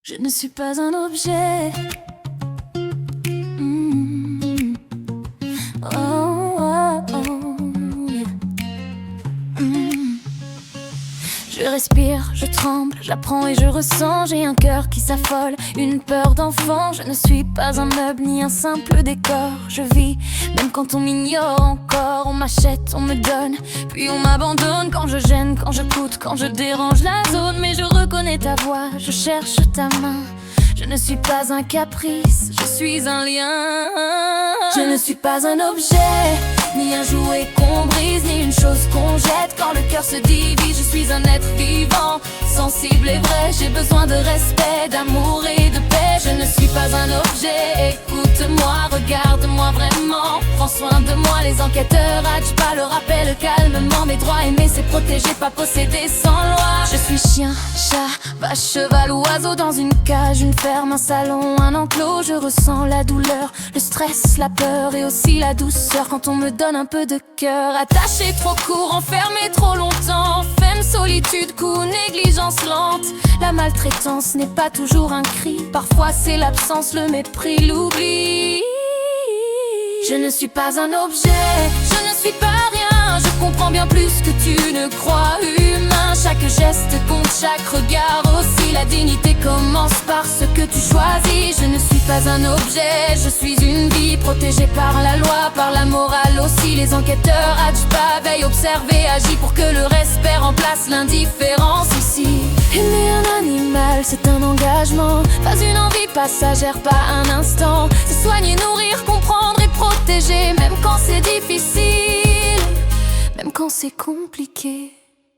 Je ne suis pas un objet. Mm. Oh, oh, oh, yeah. Mm. Je respire, je tremble, j'apprends et je ressens. J'ai un cœur qui s'affole, une peur d'enfant. Je ne suis pas un meuble ni un simple décor. Je vis, même quand on m'ignore encore. On m'achète, on me donne, puis on m'abandonne. Quand je gêne, quand je coûte, quand je dérange la zone. Mais je reconnais ta voix, je cherche ta main. Je ne suis pas un caprice, je suis un lien. Je ne suis pas un objet, ni un jouet qu'on brise, ni une chose qu'on jette. Quand le cœur se divise, je suis un être vivant, sensible et vrai. J'ai besoin de respect, d'amour et de paix. Je ne suis pas un objet, écoute-moi, regarde-moi vraiment. Prends soin de moi, les enquêteurs hâtent pas le rappel calmement. Mes droits, aimer c'est protéger, pas posséder sans loi. Je suis chien, chat, vache, cheval ou oiseau dans une cage, une ferme, un salon, un enclos. Je ressens la douleur, le stress, la peur et aussi la douceur quand on me donne un peu de cœur. Attaché trop court, enfermé trop longtemps, femme, solitude, coup, négligence lente. La maltraitance n'est pas toujours un cri, parfois c'est l'absence, le mépris, l'oubli. Je ne suis pas un objet, je ne suis pas rien. Je comprends bien plus que tu ne crois humain. Chaque geste compte, chaque regard aussi. La dignité commence par ce que tu choisis. Je ne suis pas un objet, je suis une vie protégée par la loi, par la morale aussi. Les enquêteurs hâtent pas, veillent, observer, agis pour que le respect remplace l'indifférence ici. Aimer un animal, c'est un engagement, pas une envie passagère, pas un instant. C'est soigner, nourrir, comprendre et protéger, même quand c'est difficile, même quand c'est compliqué.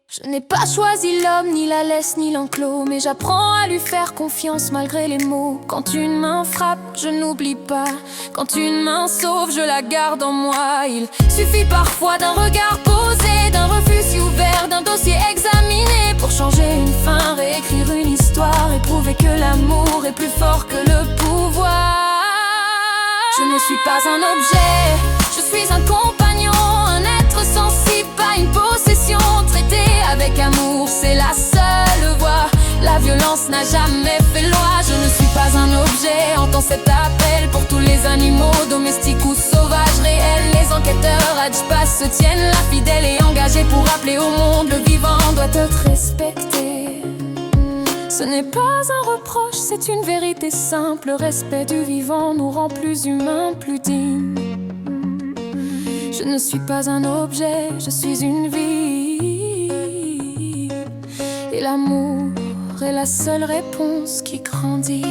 Je n'ai pas choisi l'homme, ni la laisse, ni l'enclos, mais j'apprends à lui faire confiance malgré les mots. Quand une main frappe, je n'oublie pas. Quand une main sauve, je la garde en moi. Il suffit parfois d'un regard posé, d'un refus si ouvert, d'un dossier examiné pour changer une fin, réécrire une histoire et prouver que l'amour est plus fort que le pouvoir. Je ne suis pas un objet, je suis un compagnon, un être sensible, pas une possession. Traité avec amour, c'est la seule voie. La violence n'a jamais fait loi. Je ne suis pas un objet, entends cet appel pour tous les animaux, domestiques ou sauvages, réels. Les enquêteurs pas se tiennent là, fidèles et engagés pour rappeler au monde le vivant doit être respecté. Ce n'est pas un reproche, c'est une vérité simple. Le respect du vivant nous rend plus humains, plus dignes. Je ne suis pas un objet, je suis une vie. Et l'amour est la seule réponse qui grandit.